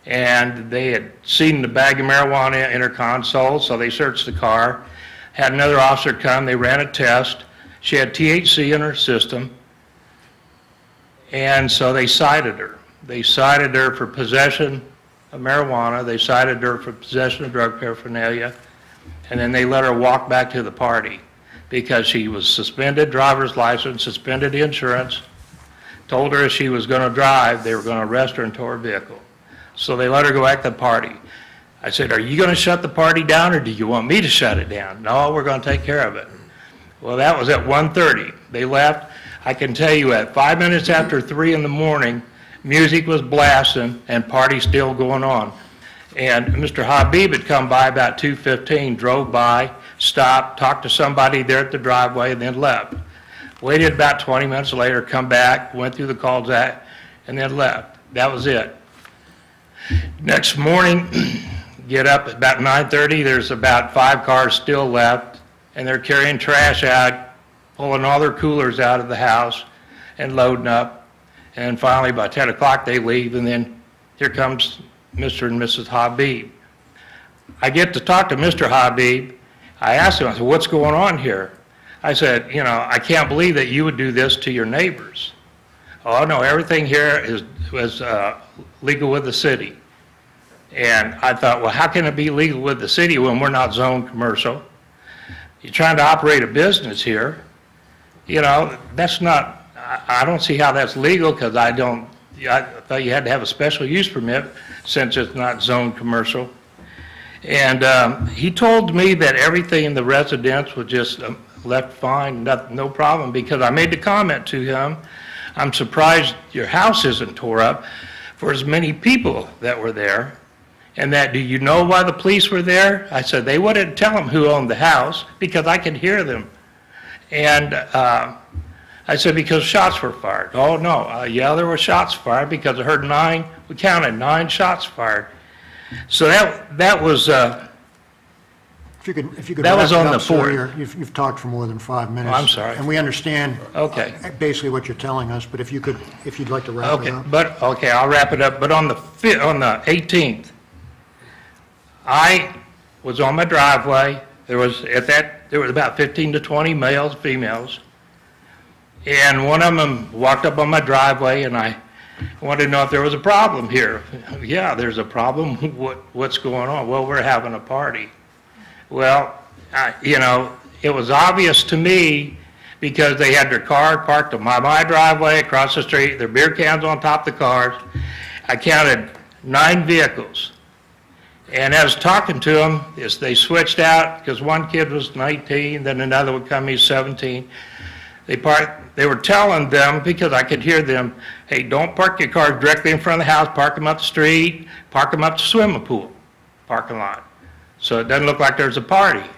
And they had seen the bag of marijuana in her console, so they searched the car, had another officer come, they ran a test. She had THC in her system, and so they cited her. They cited her for possession of marijuana, they cited her for possession of drug paraphernalia, and then they let her walk back to the party because she was suspended driver's license, suspended insurance, told her if she was going to drive, they were going to arrest her and tow her vehicle. So they let her go back to the party. I said, are you going to shut the party down or do you want me to shut it down? No, we're going to take care of it. Well, that was at 1:30. They left. I can tell you at 5 minutes after 3 in the morning, music was blasting and party still going on. And Mr. Habib had come by about 2:15, drove by, stopped, talked to somebody there at the driveway, and then left. Waited about 20 minutes later, come back, went through the calls act, and then left. That was it. Next morning, get up at about 9:30, there's about 5 cars still left, and they're carrying trash out, pulling all their coolers out of the house and loading up. And finally, by 10 o'clock, they leave, and then here comes Mr. and Mrs. Habib. I get to talk to Mr. Habib. I asked him, I said, what's going on here? I said, you know, I can't believe that you would do this to your neighbors. Oh, no, everything here was legal with the city. And I thought, well, how can it be legal with the city when we're not zoned commercial? You're trying to operate a business here. You know, that's not, I don't see how that's legal because I thought you had to have a special use permit since it's not zoned commercial. And he told me that everything in the residence was just left fine, no problem, because I made the comment to him, I'm surprised your house isn't tore up for as many people that were there. And that, do you know why the police were there? I said, they wouldn't tell them who owned the house because I could hear them. And I said, because shots were fired. Oh, no, yeah, there were shots fired because I heard 9, we counted 9 shots fired. So that was... If you could that was wrap it on up, the sir, 4th. You've talked for more than 5 minutes. Oh, I'm sorry. And we understand Okay. Basically what you're telling us, but if you'd like to wrap it Okay, up. but, okay, I'll wrap it up. But on the 18th, I was on my driveway. There was about 15 to 20 males, females, and one of them walked up on my driveway, and I wanted to know if there was a problem here. Yeah, there's a problem. What's going on? Well, we're having a party. Well, you know, it was obvious to me because they had their car parked on my driveway across the street, their beer cans on top of the cars. I counted 9 vehicles. And as talking to them, as they switched out, because one kid was 19, then another would come, he's 17. They were telling them, because I could hear them, hey, don't park your cars directly in front of the house, park them up the street, park them up the swimming pool parking lot. So it doesn't look like there's a party.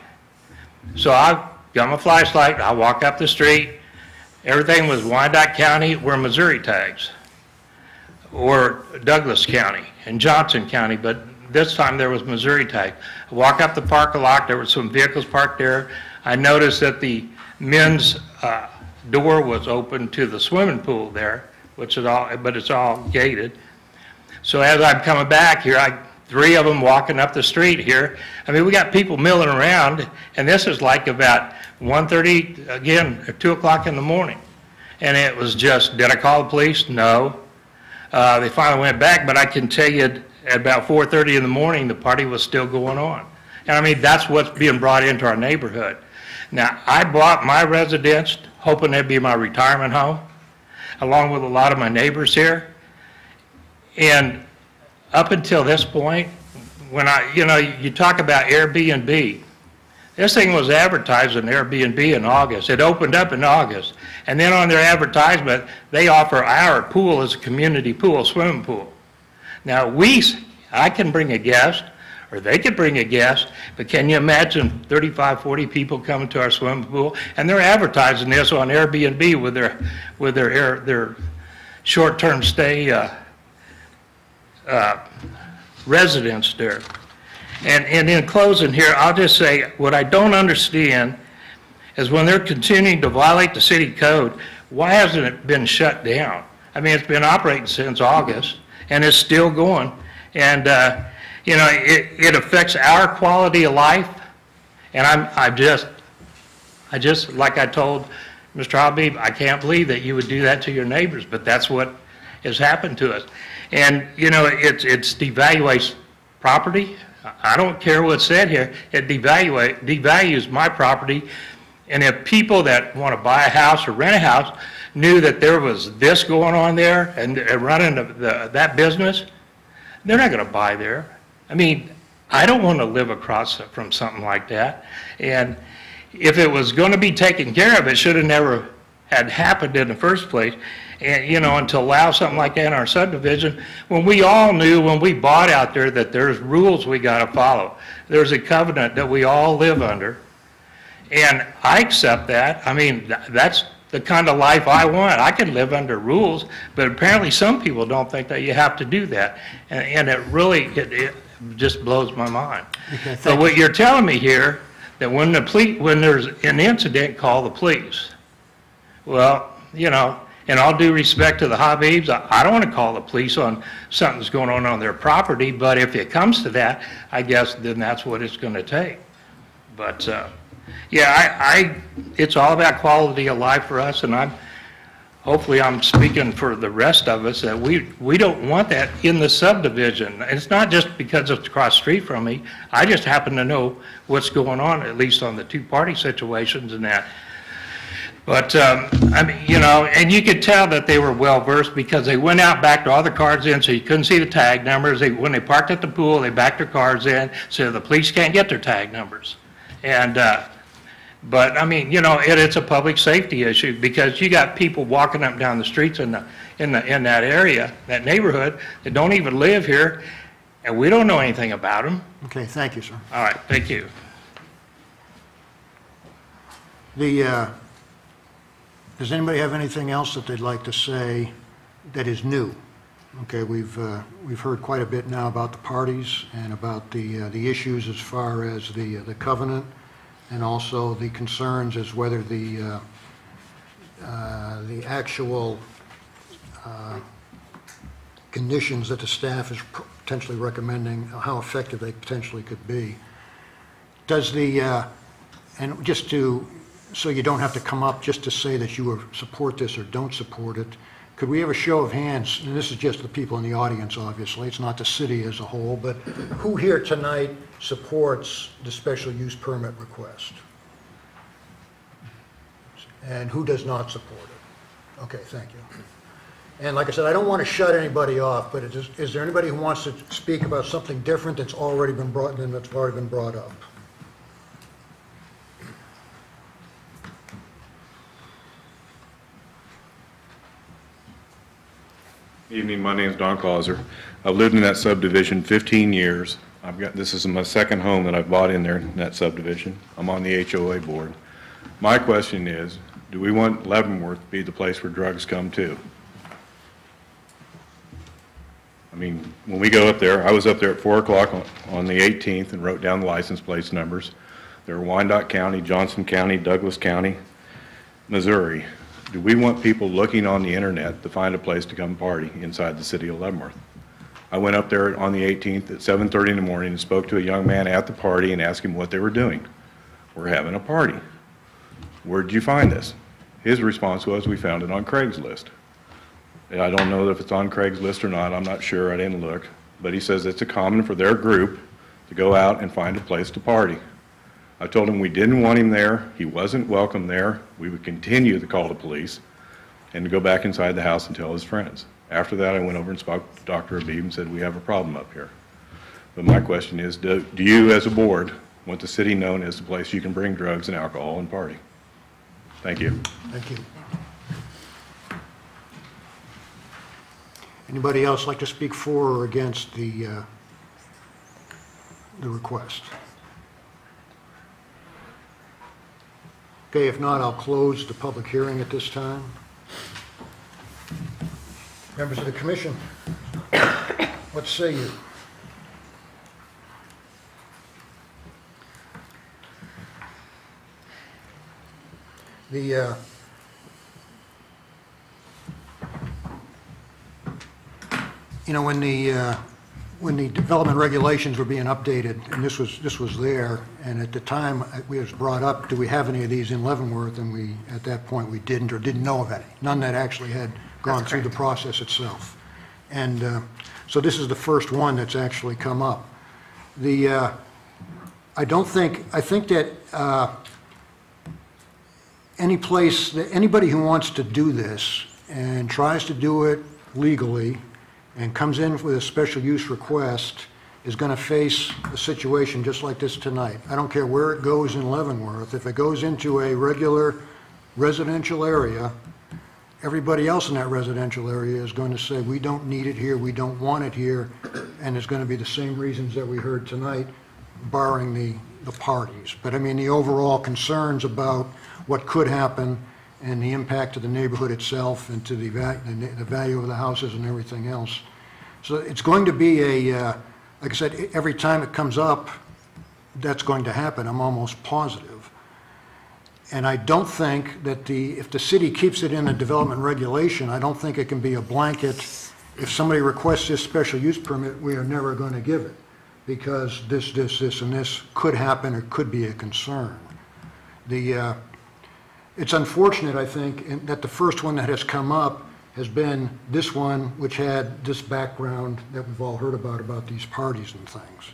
So I got my flashlight, I walk up the street, everything was Wyandotte County or Missouri tags, or Douglas County and Johnson County, but this time there was Missouri tag. I walk up the parking lot, there were some vehicles parked there. I noticed that the men's door was open to the swimming pool there, but it's all gated. So as I'm coming back here, 3 of them walking up the street here. I mean, we got people milling around, and this is like about 1:30, again, or 2 o'clock in the morning. And it was just, did I call the police? No. They finally went back, but I can tell you at about 4:30 in the morning, the party was still going on. And I mean, that's what's being brought into our neighborhood. Now, I bought my residence hoping that'd be my retirement home, along with a lot of my neighbors here. And up until this point, when you talk about Airbnb, this thing was advertised in Airbnb in August. It opened up in August. And then on their advertisement, they offer our pool as a community pool, swimming pool. Now, I can bring a guest, or they could bring a guest, but can you imagine 35, 40 people coming to our swimming pool? And they're advertising this on Airbnb with their short-term stay residents there. And in closing here, I'll just say, what I don't understand is when they're continuing to violate the city code, why hasn't it been shut down? I mean, it's been operating since August, and it's still going. And, it affects our quality of life. And I just, like I told Mr. Habib, I can't believe that you would do that to your neighbors, but that's what has happened to us. And, it's devaluates property. I don't care what's said here. It devalues my property. And if people that want to buy a house or rent a house knew that there was this going on there and running that business, they're not going to buy there. I mean, I don't want to live across from something like that. And if it was going to be taken care of, it should have never had happened in the first place. And, and to allow something like that in our subdivision, when we all knew when we bought out there that there's rules we got to follow. There's a covenant that we all live under. And I accept that. I mean, that's the kind of life I want. I can live under rules, but apparently some people don't think that you have to do that. And it really, it just blows my mind. Okay, so what you're telling me here, that when there's an incident, call the police. Well, in all due respect to the Habibs, I don't want to call the police on something's going on their property, but if it comes to that, I guess then that's what it's going to take. But, it's all about quality of life for us, and hopefully I'm speaking for the rest of us, that we don't want that in the subdivision. And it's not just because it's across the street from me. I just happen to know what's going on, at least on the two-party situations and that. But, I mean, and you could tell that they were well-versed because they went out, backed all the cars in so you couldn't see the tag numbers. When they parked at the pool, they backed their cars in so the police can't get their tag numbers. And, but, I mean, it's a public safety issue because you got people walking up and down the streets in that area, that neighborhood, that don't even live here, and we don't know anything about them. Okay, thank you, sir. All right, thank you. Does anybody have anything else that they'd like to say that is new? Okay, we've heard quite a bit now about the parties and about the issues as far as the covenant, and also the concerns as whether the actual conditions that the staff is potentially recommending, how effective they potentially could be. Does and just to, so you don't have to come up just to say that you support this or don't support it, could we have a show of hands, and this is just the people in the audience, obviously, it's not the city as a whole, but who here tonight supports the special use permit request? And who does not support it? Okay, thank you. And like I said, I don't want to shut anybody off, but is there anybody who wants to speak about something different that's already been brought up? Evening, my name is Don Clauser. I've lived in that subdivision 15 years. This is my second home that I've bought in there in that subdivision. I'm on the HOA board. My question is, do we want Leavenworth to be the place where drugs come to? I mean, when we go up there, I was up there at 4 o'clock on the 18th and wrote down the license plates numbers. They're Wyandotte County, Johnson County, Douglas County, Missouri. Do we want people looking on the internet to find a place to come party inside the city of Leavenworth? I went up there on the 18th at 7:30 in the morning and spoke to a young man at the party and asked him what they were doing. We're having a party. Where'd you find this? His response was, we found it on Craigslist. I don't know if it's on Craigslist or not. I'm not sure. I didn't look. But he says it's a common for their group to go out and find a place to party. I told him we didn't want him there, he wasn't welcome there, we would continue to call the police, and to go back inside the house and tell his friends. After that, I went over and spoke to Dr. Habib and said, we have a problem up here. But my question is, do you as a board want the city known as the place you can bring drugs and alcohol and party? Thank you. Thank you. Anybody else like to speak for or against the request? Okay, if not, I'll close the public hearing at this time. Members of the commission, what say you? When the development regulations were being updated, and this was there, and at the time it was brought up, do we have any of these in Leavenworth? And at that point we didn't, or didn't know of any. None that actually had gone through the process itself. And so this is the first one that's actually come up. I think that anybody who wants to do this and tries to do it legally and comes in with a special use request is going to face a situation just like this tonight. I don't care where it goes in Leavenworth. If it goes into a regular residential area, everybody else in that residential area is going to say, we don't need it here, we don't want it here, and it's going to be the same reasons that we heard tonight, barring the parties. But I mean, the overall concerns about what could happen and the impact to the neighborhood itself and to the value of the houses and everything else. So it's going to be like I said, every time it comes up, that's going to happen. I'm almost positive. And I don't think that if the city keeps it in a development regulation, I don't think it can be a blanket. If somebody requests this special use permit, we are never going to give it because this, and this could happen or could be a concern. It's unfortunate, I think, that the first one that has come up has been this one, which had this background that we've all heard about these parties and things.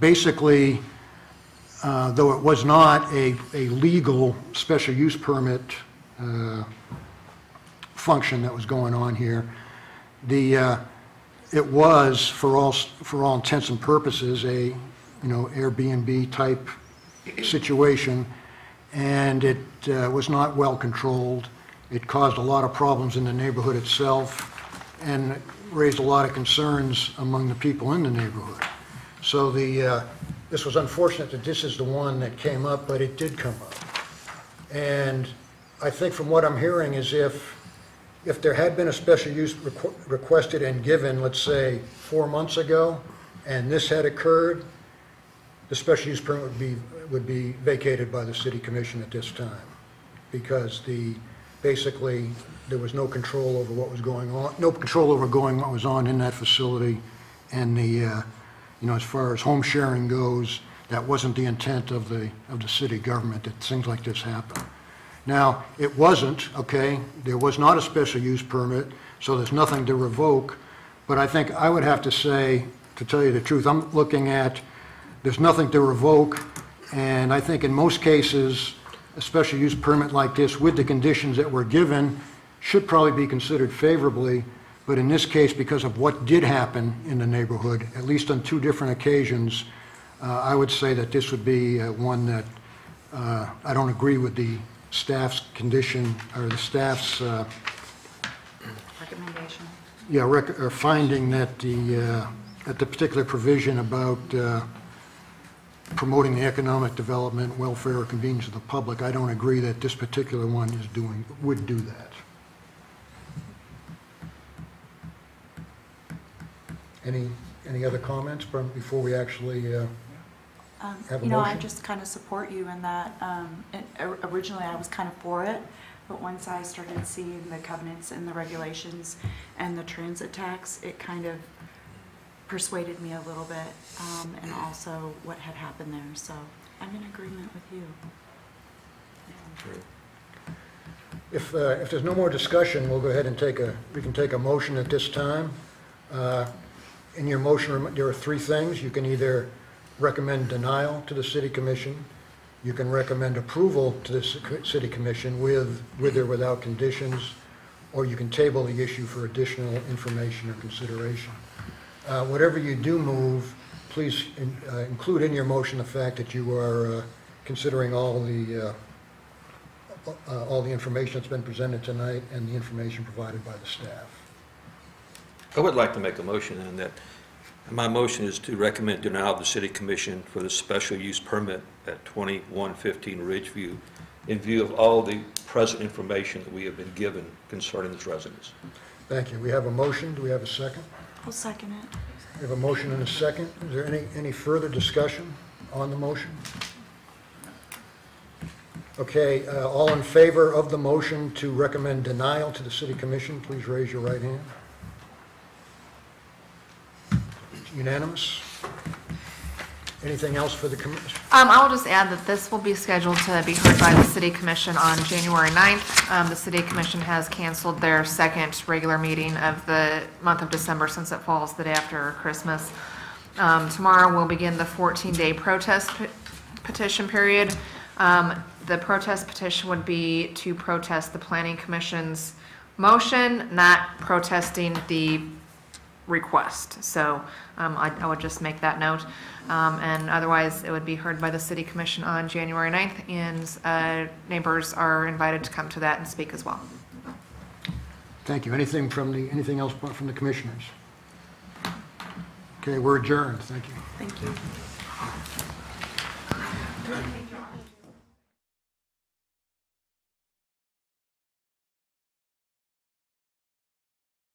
Basically, though it was not a legal special use permit function that was going on here, it was, for all intents and purposes, a Airbnb type situation. And it was not well controlled. It caused a lot of problems in the neighborhood itself and raised a lot of concerns among the people in the neighborhood. So this was unfortunate that this is the one that came up, but it did come up. And I think from what I'm hearing is if there had been a special use requested and given, let's say 4 months ago, and this had occurred, the special use permit would be vacated by the city commission at this time because basically there was no control over what was going on, no control over what was on in that facility, and as far as home sharing goes, that wasn't the intent of the city government that things like this happen. Now, it wasn't, okay, there was not a special use permit, so there's nothing to revoke, but I think I would have to say, to tell you the truth, I'm looking at there's nothing to revoke, and I think in most cases, a special use permit like this with the conditions that were given should probably be considered favorably, but in this case, because of what did happen in the neighborhood, at least on 2 different occasions, I would say that this would be one that I don't agree with the staff's condition, or the staff's recommendation. Yeah, or finding that the particular provision about promoting the economic development, welfare, or convenience of the public, I don't agree that this particular one would do that. Any other comments before we actually have a motion? I just kind of support you in that. Originally, I was kind of for it, but once I started seeing the covenants and the regulations and the transit tax, it kind of persuaded me a little bit, and also what had happened there. So I'm in agreement with you. If there's no more discussion, we'll go ahead and we can take a motion at this time. In your motion, there are 3 things. You can either recommend denial to the city commission. You can recommend approval to the city commission with or without conditions, or you can table the issue for additional information or consideration. Whatever you do move, please include in your motion the fact that you are considering all the information that's been presented tonight and the information provided by the staff. I would like to make a motion on that. My motion is to recommend denial of the city commission for the special use permit at 2115 Ridgeview in view of all the present information that we have been given concerning this residence. Thank you. We have a motion. Do we have a second? I'll second it. We have a motion and a second. Is there any further discussion on the motion? Okay, all in favor of the motion to recommend denial to the city commission, please raise your right hand. Unanimous? Anything else for the commission? I will just add that this will be scheduled to be heard by the City Commission on January 9th. The City Commission has canceled their second regular meeting of the month of December since it falls the day after Christmas. Tomorrow we'll begin the 14-day protest petition period. The protest petition would be to protest the Planning Commission's motion, not protesting the request. So I would just make that note. And otherwise, it would be heard by the City Commission on January 9th, and neighbors are invited to come to that and speak as well. Thank you. Anything else from the commissioners? Okay, we're adjourned. Thank you. Thank you.